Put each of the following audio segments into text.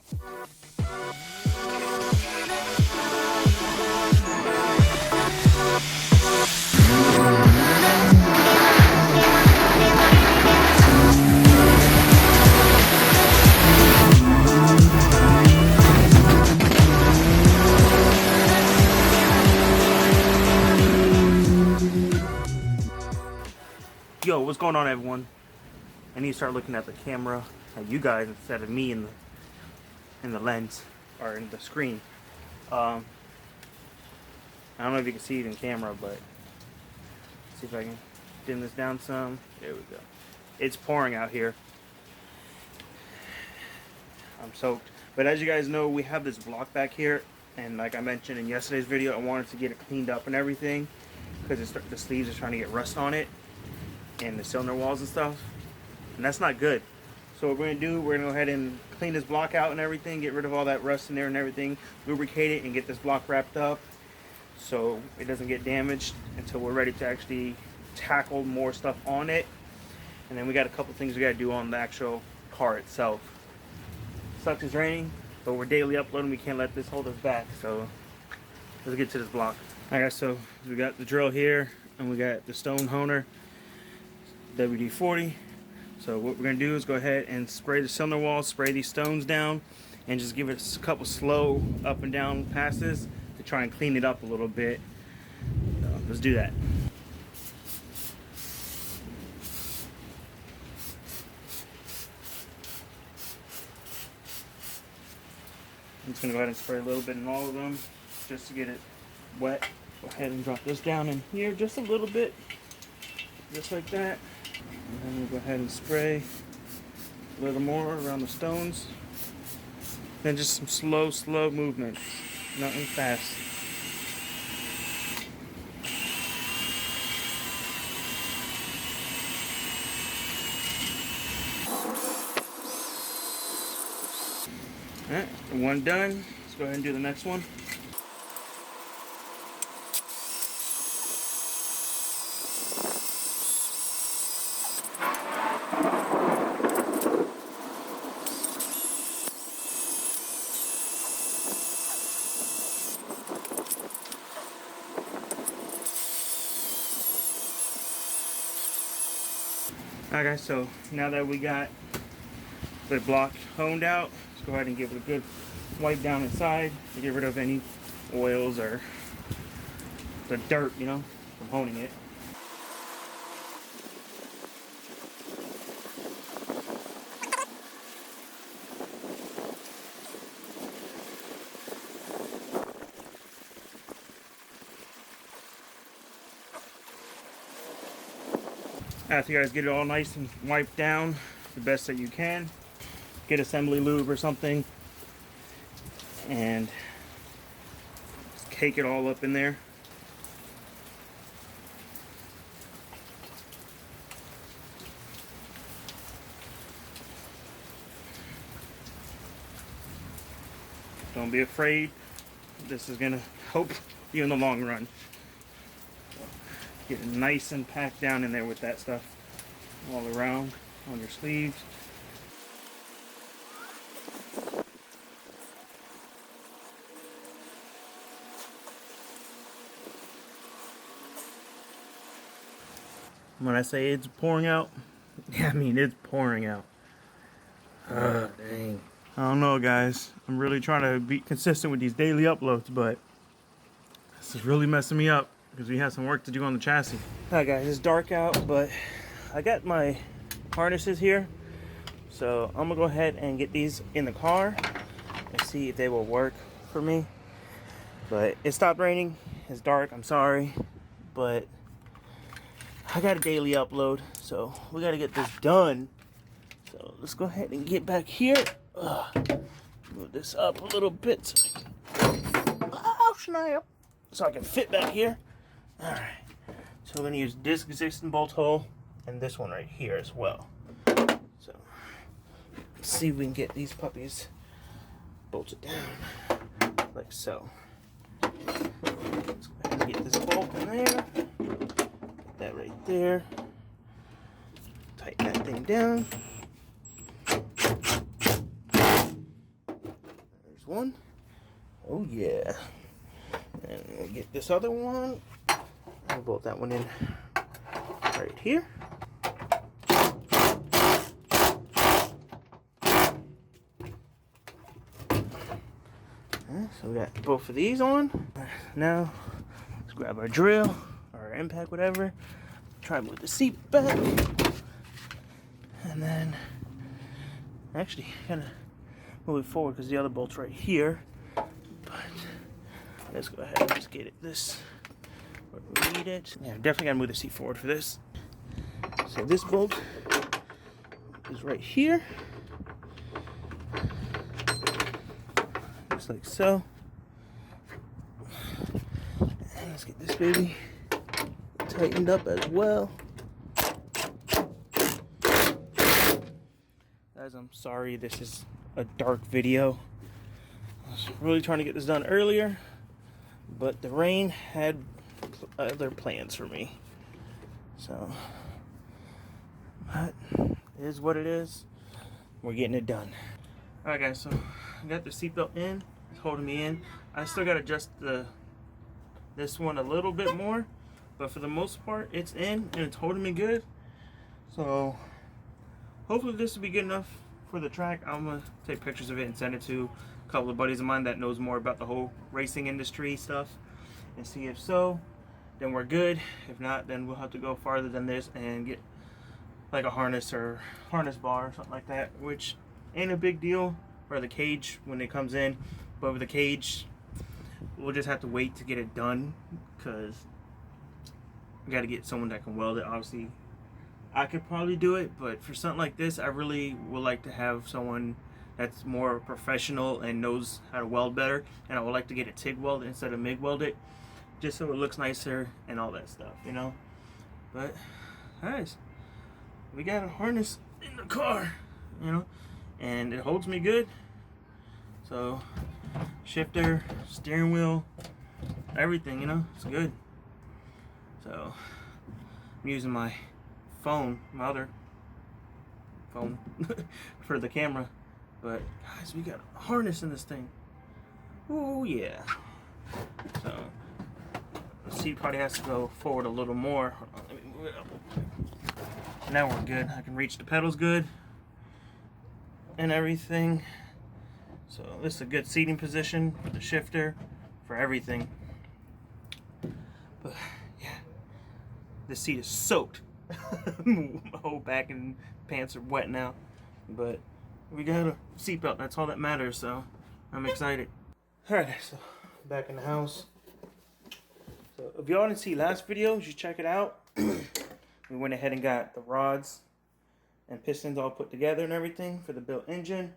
Yo, what's going on, everyone? I need to start looking at the camera, at you guys, instead of me in the lens or in the screen. I don't know if you can see it in camera, but see if I can dim this down some. There we go. It's pouring out here. I'm soaked. But as you guys know, we have this block back here, and like I mentioned in yesterday's video, I wanted to get it cleaned up and everything because the sleeves are trying to get rust on it and the cylinder walls and stuff, and that's not good. So what we're going to do, we're going to go ahead and clean this block out and everything, get rid of all that rust in there and everything, lubricate it, and get this block wrapped up so it doesn't get damaged until we're ready to actually tackle more stuff on it. And then we got a couple things we got to do on the actual car itself. Sucks it's raining, but we're daily uploading. We can't let this hold us back, so let's get to this block. Alright guys, so we got the drill here, and we got the stone honer WD-40. So what we're going to do is go ahead and spray the cylinder wall, spray these stones down, and just give it a couple slow up and down passes to try and clean it up a little bit. So let's do that. I'm just going to go ahead and spray a little bit in all of them just to get it wet. Go ahead and drop this down in here just a little bit, just like that. And then we'll go ahead and spray a little more around the stones. Then just some slow movement, nothing fast. Alright, one done. Let's go ahead and do the next one. Alright guys, so now that we got the block honed out, let's go ahead and give it a good wipe down inside to get rid of any oils or the dirt, you know, from honing it. After you guys get it all nice and wiped down the best that you can, get assembly lube or something and just cake it all up in there. Don't be afraid. This is gonna help you in the long run. Get it nice and packed down in there with that stuff all around on your sleeves. When I say it's pouring out, I mean it's pouring out. Dang. I don't know, guys. I'm really trying to be consistent with these daily uploads, but this is really messing me up because we have some work to do on the chassis. Alright guys, it's dark out, but I got my harnesses here. So I'm gonna go ahead and get these in the car and see if they will work for me. But it stopped raining, it's dark, I'm sorry, but I got a daily upload, so we gotta get this done. So let's go ahead and get back here. Move this up a little bit so I can fit back here. Alright, so we're going to use this existing bolt hole and this one right here as well. So let's see if we can get these puppies bolted down like so. Let's go ahead and get this bolt in there. Get that right there. Tighten that thing down. There's one. Oh yeah. And we'll get this other one. I'll bolt that one in right here. So we got both of these on. Now, let's grab our drill, or our impact, whatever. Try to move the seat back. And then, actually, kind of move it forward because the other bolt's right here. But let's go ahead and just get it this where we need it. Yeah, definitely gotta move the seat forward for this. So this bolt is right here. Just like so. And let's get this baby tightened up as well. Guys, I'm sorry this is a dark video. I was really trying to get this done earlier, but the rain had other plans for me. So, but it is what it is. We're getting it done. Alright guys, so I got the seatbelt in. It's holding me in. I still gotta adjust this one a little bit more, but for the most part it's in and it's holding me good. So hopefully this will be good enough for the track. I'm gonna take pictures of it and send it to a couple of buddies of mine that knows more about the whole racing industry stuff, and see if so, then we're good. If not, then we'll have to go farther than this and get like a harness or harness bar or something like that, which ain't a big deal for the cage when it comes in. But with the cage, we'll just have to wait to get it done, because we got to get someone that can weld it. Obviously I could probably do it, but for something like this, I really would like to have someone that's more professional and knows how to weld better. And I would like to get it TIG welded instead of MIG welded, just so it looks nicer and all that stuff, you know. But guys, we got a harness in the car, you know, and it holds me good. So shifter, steering wheel, everything, you know, it's good. So I'm using my phone, my other phone for the camera. But guys, we got a harness in this thing. Oh yeah. So the seat probably has to go forward a little more. Hold on, let me move it up. Now we're good. I can reach the pedals good and everything. So this is a good seating position for the shifter, for everything. But yeah, this seat is soaked. My whole back and pants are wet now, but we got a seatbelt. That's all that matters. So I'm excited. All right, so back in the house. So if y'all didn't see last video, you should check it out. We went ahead and got the rods and pistons all put together and everything for the built engine.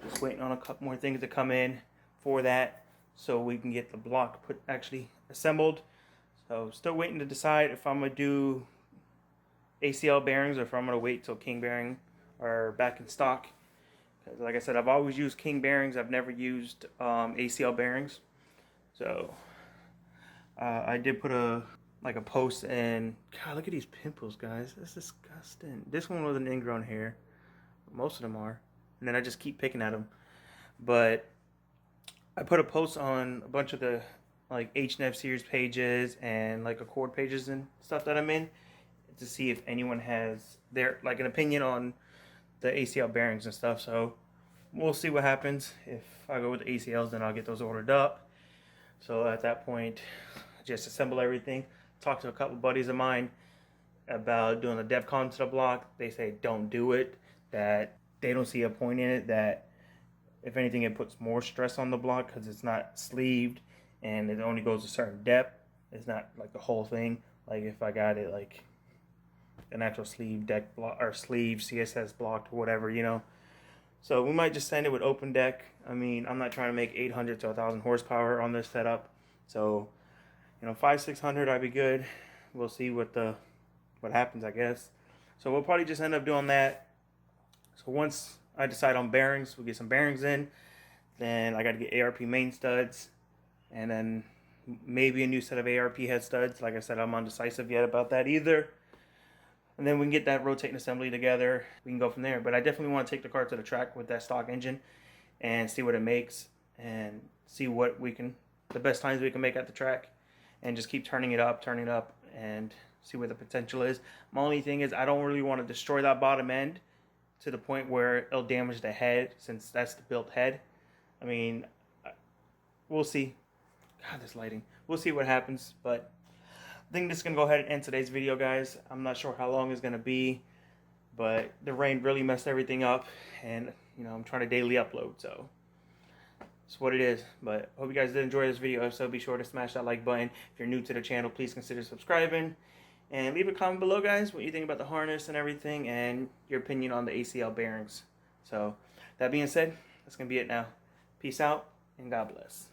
Just waiting on a couple more things to come in for that, so we can get the block actually assembled. So still waiting to decide if I'm gonna do ACL bearings or if I'm gonna wait till King bearing are back in stock. Because like I said, I've always used King bearings. I've never used ACL bearings. So I did put a post in. God, look at these pimples, guys. That's disgusting. This one was an ingrown hair. Most of them are. And then I just keep picking at them. But I put a post on a bunch of the like HNF series pages and like Accord pages and stuff that I'm in, to see if anyone has their an opinion on the ACL bearings and stuff. So we'll see what happens. If I go with the ACLs, then I'll get those ordered up. So at that point, just assemble everything. Talk to a couple buddies of mine about doing a DEFCON to the block. They say don't do it, that they don't see a point in it, that if anything it puts more stress on the block because it's not sleeved and it only goes a certain depth. It's not like the whole thing. Like if I got it like an actual sleeve deck block or sleeve CSS blocked or whatever, you know. So we might just send it with open deck. I mean, I'm not trying to make 800 to 1,000 horsepower on this setup. So, you know, 500-600 I'd be good. We'll see what happens, I guess. So we'll probably just end up doing that. So once I decide on bearings, we'll get some bearings in. Then I got to get ARP main studs, and then maybe a new set of ARP head studs. Like I said, I'm undecisive yet about that either. And then we can get that rotating assembly together. We can go from there. But I definitely want to take the car to the track with that stock engine and see what it makes, and see what we can, the best times we can make at the track, and just keep turning it up, and see where the potential is. My only thing is I don't really want to destroy that bottom end to the point where it'll damage the head, since that's the built head. I mean, we'll see. God, this lighting. We'll see what happens, but I think this is going to go ahead and end today's video, guys. I'm not sure how long it's going to be, but the rain really messed everything up, and, you know, I'm trying to daily upload, so it's what it is. But hope you guys did enjoy this video. If so, be sure to smash that like button. If you're new to the channel, please consider subscribing. And leave a comment below, guys, what you think about the harness and everything, and your opinion on the ACL bearings. So, that being said, that's going to be it now. Peace out, and God bless.